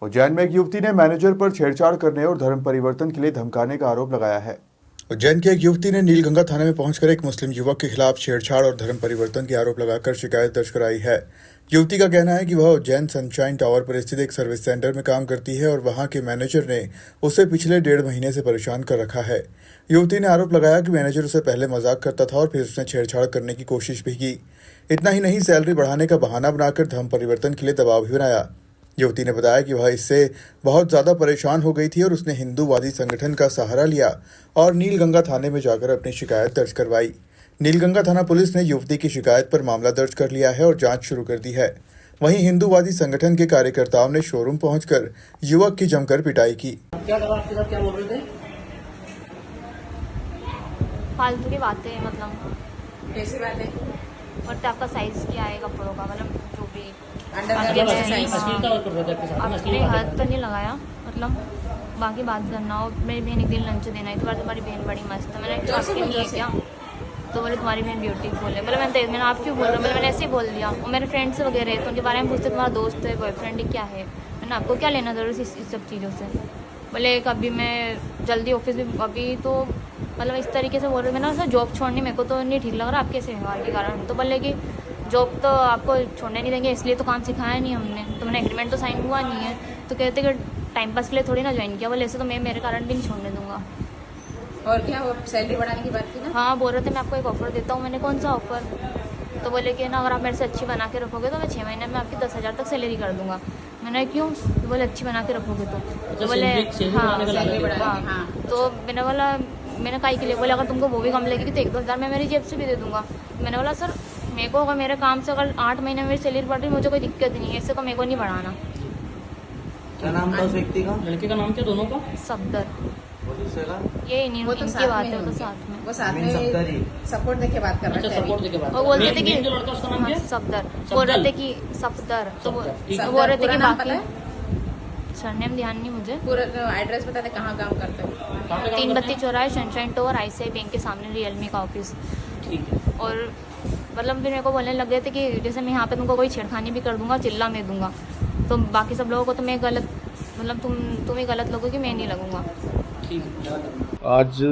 उज्जैन में एक युवती ने मैनेजर पर छेड़छाड़ करने और धर्म परिवर्तन के लिए धमकाने का आरोप लगाया है। उज्जैन की एक युवती ने नीलगंगा थाने में पहुंचकर एक मुस्लिम युवक के खिलाफ छेड़छाड़ और धर्म परिवर्तन के आरोप लगाकर शिकायत दर्ज कराई है। युवती का कहना है कि वह उज्जैन सनशाइन टावर पर स्थित एक सर्विस सेंटर में काम करती है और वहां के मैनेजर ने उसे पिछले 1.5 महीने से परेशान कर रखा है। युवती ने आरोप लगाया कि मैनेजर उसे पहले मजाक करता था और फिर उसने छेड़छाड़ करने की कोशिश भी की। इतना ही नहीं, सैलरी बढ़ाने का बहाना बनाकर धर्म परिवर्तन के लिए दबाव भी बनाया। युवती ने बताया कि वह इससे बहुत ज़्यादा परेशान हो गई थी और उसने हिंदूवादी संगठन का सहारा लिया और नीलगंगा थाने में जाकर अपनी शिकायत दर्ज करवाई। नीलगंगा थाना पुलिस ने युवती की शिकायत पर मामला दर्ज कर लिया है और जांच शुरू कर दी है। वहीं हिंदूवादी संगठन के कार्यकर्ताओं ने शोरूम पहुंचकर युवक की जमकर पिटाई की। क्या लगा आपके साथ, क्या बोल रहे थे? फालतू की बातें, मतलब कैसी बात है? और आपका साइज क्या है कपड़ों का, मतलब जो भी अंडर अश्लीलता और कर रहे थे आपके साथ में, अपने अश्लील हाथ बातें तो नहीं लगाया, मतलब बाकी बात करना हो। मेरी बहन एक दिन लंच देना है, तुम्हारी बहन बड़ी मस्त है, मैंने आपकी नहीं है क्या? तो बोले तुम्हारी बहन ब्यूटीफुल है। मतलब मैंने आप क्यों बोल रहा हूँ, मैंने ऐसे ही बोल दिया। और मेरे फ्रेंड्स वगैरह है तो उनके बारे में पूछते तुम्हारा दोस्त है, बॉयफ्रेंड है, क्या है। मैंने आपको क्या लेना ज़रूर इस सब चीज़ों से। बोले कभी मैं जल्दी ऑफिस में, अभी तो मतलब इस तरीके से बोल रहे। मैंने सर जॉब छोड़नी मेरे को तो नहीं ठीक लग रहा आपके ऐसे व्यवहार के कारण। तो बोले कि जॉब तो आपको छोड़ने नहीं देंगे, इसलिए तो काम सिखाया नहीं हमने, तो मैंने एग्रीमेंट तो साइन हुआ नहीं है। तो कहते कि टाइम पास के लिए थोड़ी ना ज्वाइन किया। बोले ऐसे तो मैं मेरे कारण भी नहीं छोड़ने दूंगा। और क्या, वो सैलरी बढ़ाने की बात की ना? हाँ, बोल रहे थे मैं आपको एक ऑफ़र देता हूँ। मैंने कौन सा ऑफ़र? तो बोले कि ना अगर आप मेरे से अच्छी बना के रखोगे तो मैं 6 महीने में आपकी 10,000 तक सैलरी कर दूंगा। मैंने क्यों? तो बोले अच्छी बना के रखोगे तो बोले हाँ। सैलरी बढ़ाने, हाँ। तो मैंने बोला मैंने काई के लिए? बोले अगर तुमको वो भी कम लगेगी तो 1-2 हज़ार मैं मेरी जेब से भी दे दूंगा। मैंने बोला सर मेरे को अगर मेरे काम से अगर 8 महीने में मेरी सैलरी बढ़ रही मुझे कोई दिक्कत नहीं है, इससे तो मेरे को नहीं बढ़ाना। क्या नाम था उस व्यक्ति का? लड़के का नाम क्या दोनों का? सफदर, और दूसरे का? ये नहीं वो तो इनकी साथ बात में है, वो तो होंगे। साथ में। वो साथ मीन सफदर ही। में सपोर्ट देके बात कर अच्छा, रहे थे सपोर्ट अभी। देके बात वो बोलते थे कि जो लड़का उसका नाम क्या? सफदर बोल रहे थे कि सफदर, तो सफदर, ठीक है। बोल रहे थे पूरा कि नाम पता बाकी है? सरनेम ध्यान नहीं मुझे। पूरा एड्रेस बता दे, कहाँ काम करते हो? कहाँ पे काम 3 करते बत्ती हैं? चौराहे सनशाइन टावर ICICI बैंक के सामने रियलमी का ऑफिस। ठीक है। और मतलब फिर मेरे को बोलने लग गए थे कि जैसे मैं यहाँ पे तुमको कोई छेड़खानी भी कर दूंगा, चिल्ला मैं दूंगा, तो बाकी सब लोगों को तो मैं गलत, मतलब तुम ही गलत लोगोगी, मैं नहीं लगूंगा। ठीक है। आज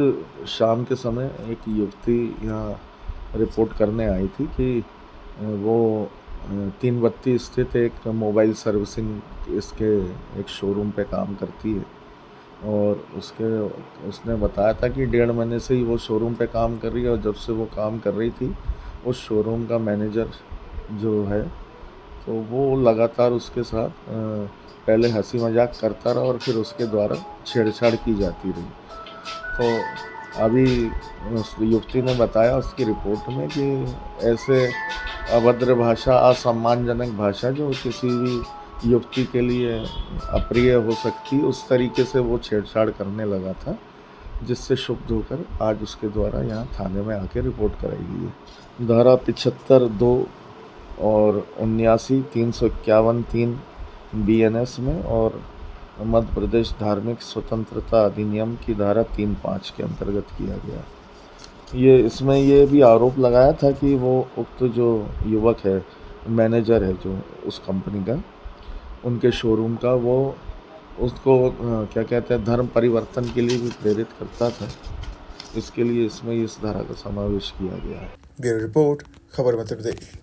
शाम के समय एक युवती यहाँ रिपोर्ट करने आई थी कि वो 3 बत्ती स्थित एक मोबाइल सर्विसिंग इसके एक शोरूम पे काम करती है और उसने बताया था कि 1.5 महीने से ही वो शोरूम पे काम कर रही है और जब से वो काम कर रही थी उस शोरूम का मैनेजर जो है तो वो लगातार उसके साथ पहले हंसी मजाक करता रहा और फिर उसके द्वारा छेड़छाड़ की जाती रही। तो अभी उस युवती ने बताया उसकी रिपोर्ट में कि ऐसे अभद्र भाषा, असम्मानजनक भाषा जो किसी भी युवती के लिए अप्रिय हो सकती, उस तरीके से वो छेड़छाड़ करने लगा था, जिससे क्षुब्ध होकर आज उसके द्वारा यहाँ थाने में आके रिपोर्ट कराई गई है। धारा 75(2) और 79(351)(3) BNS में और मध्य प्रदेश धार्मिक स्वतंत्रता अधिनियम की धारा 3(5) के अंतर्गत किया गया। इसमें ये भी आरोप लगाया था कि वो उक्त जो युवक है, मैनेजर है जो उस कंपनी का, उनके शोरूम का, वो उसको क्या कहते हैं, धर्म परिवर्तन के लिए भी प्रेरित करता था। इसके लिए इसमें इस धारा का समावेश किया गया है। ब्यूरो रिपोर्ट, खबर मध्य प्रदेश।